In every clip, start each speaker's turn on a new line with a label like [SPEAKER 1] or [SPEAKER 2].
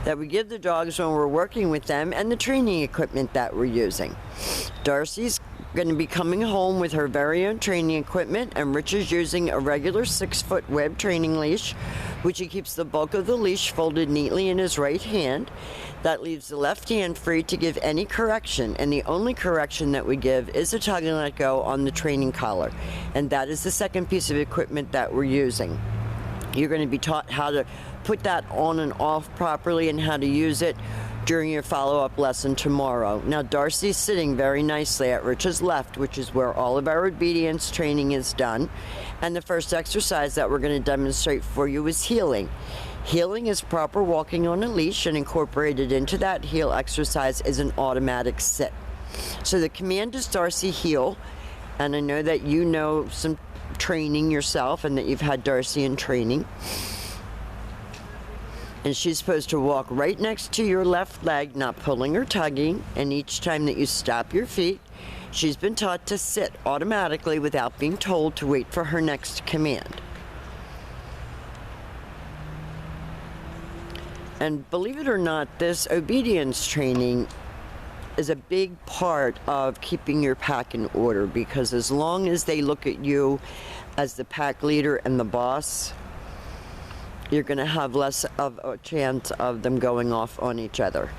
[SPEAKER 1] that we give the dogs when we're working with them and the training equipment that we're using. Darcie's going to be coming home with her very own training equipment, and Rich is using a regular 6-foot web training leash, which he keeps the bulk of the leash folded neatly in his right hand. That leaves the left hand free to give any correction, and the only correction that we give is a tug and let go on the training collar, and that is the second piece of equipment that we're using. You're going to be taught how to put that on and off properly and how to use it during your follow-up lesson tomorrow. Now, Darcie's sitting very nicely at Rich's left, which is where all of our obedience training is done. And the first exercise that we're going to demonstrate for you is heeling. Heeling is proper walking on a leash, and incorporated into that heel exercise is an automatic sit. So the command is Darcie heel, and I know that you know some training yourself and that you've had Darcie in training. And she's supposed to walk right next to your left leg, not pulling or tugging. And each time that you stop your feet, she's been taught to sit automatically without being told to wait for her next command. And believe it or not, this obedience training is a big part of keeping your pack in order, because as long as they look at you as the pack leader and the boss, you're going to have less of a chance of them going off on each other.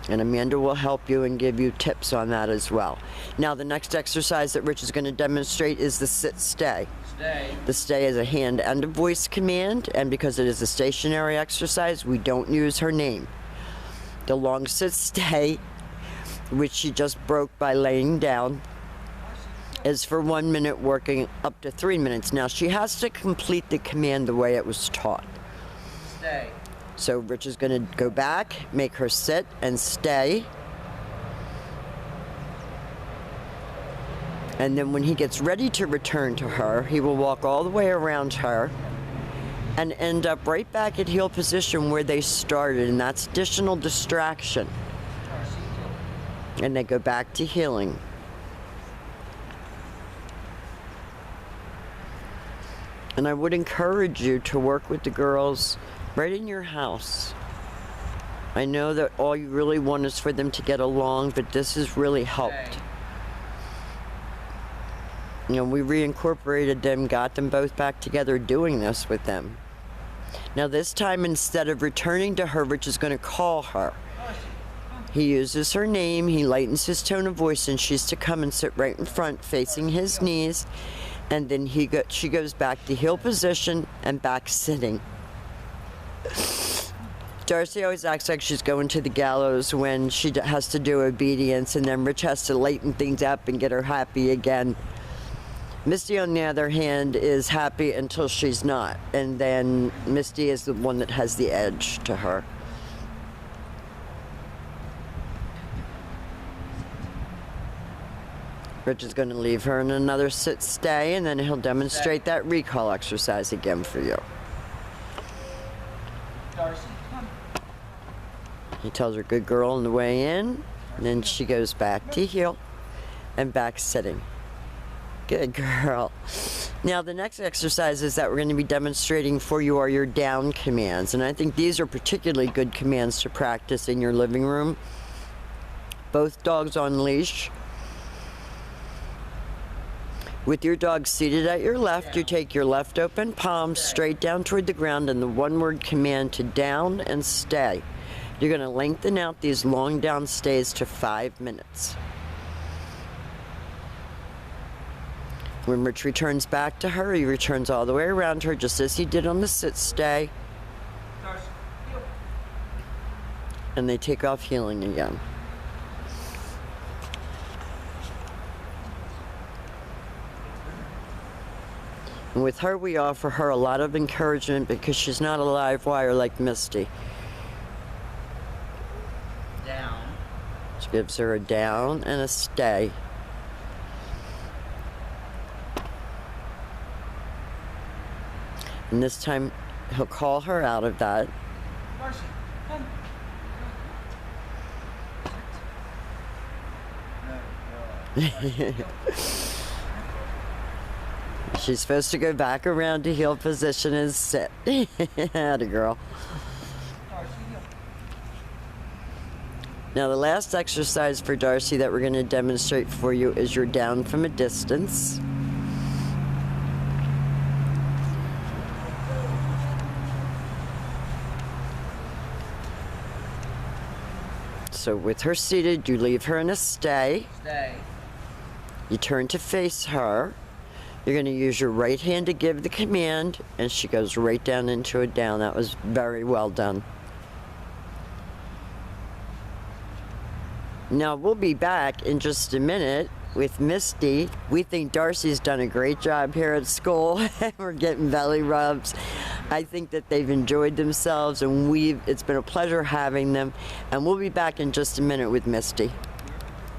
[SPEAKER 1] And Amanda will help you and give you tips on that as well. Now, the next exercise that Rich is going to demonstrate is the sit-stay. The stay is a hand and a voice command, and because it is a stationary exercise, we don't use her name. The long sit-stay, which she just broke by laying down, is for 1 minute, working up to 3 minutes. Now, she has to complete the command the way it was taught.
[SPEAKER 2] Stay.
[SPEAKER 1] So Rich is going to go back, make her sit and stay. And then when he gets ready to return to her, he will walk all the way around her and end up right back at heel position where they started, and that's additional distraction. And they go back to heeling. And I would encourage you to work with the girls right in your house. I know that all you really want is for them to get along, but this has really helped. You know, we reincorporated them, got them both back together doing this with them. Now this time, instead of returning to her, Rich is going to call her. He uses her name, he lightens his tone of voice, and she's to come and sit right in front facing his knees. And then she goes back to heel position and back sitting. Darcie always acts like she's going to the gallows when she has to do obedience, and then Rich has to lighten things up and get her happy again. Misty, on the other hand, is happy until she's not, and then Misty is the one that has the edge to her. Rich is going to leave her in another sit-stay, and then he'll demonstrate that recall exercise again for you.
[SPEAKER 2] Darcie, come.
[SPEAKER 1] He tells her good girl on the way in, and then she goes back to heel and back sitting. Good girl. Now the next exercises that we're going to be demonstrating for you are your down commands, and I think these are particularly good commands to practice in your living room. Both dogs on leash. With your dog seated at your left, you take your left open palm straight down toward the ground and the one-word command to down and stay. You're going to lengthen out these long down stays to 5 minutes. When Rich returns back to her, he returns all the way around her just as he did on the sit-stay. And they take off heeling again. And with her, we offer her a lot of encouragement because she's not a live wire like Misty.
[SPEAKER 2] Down.
[SPEAKER 1] She gives her a down and a stay. And this time, he'll call her out of that.
[SPEAKER 2] Darcie, come.
[SPEAKER 1] She's supposed to go back around to heel position and sit. Atta girl.
[SPEAKER 2] Darcie, heel.
[SPEAKER 1] Now the last exercise for Darcie that we're going to demonstrate for you is your down from a distance. So with her seated, you leave her in a stay.
[SPEAKER 2] Stay.
[SPEAKER 1] You turn to face her. You're going to use your right hand to give the command, and she goes right down into a down. That was very well done. Now we'll be back in just a minute with Misty. We think Darcie's done a great job here at school. We're getting belly rubs. I think that they've enjoyed themselves, and it's been a pleasure having them. And we'll be back in just a minute with Misty.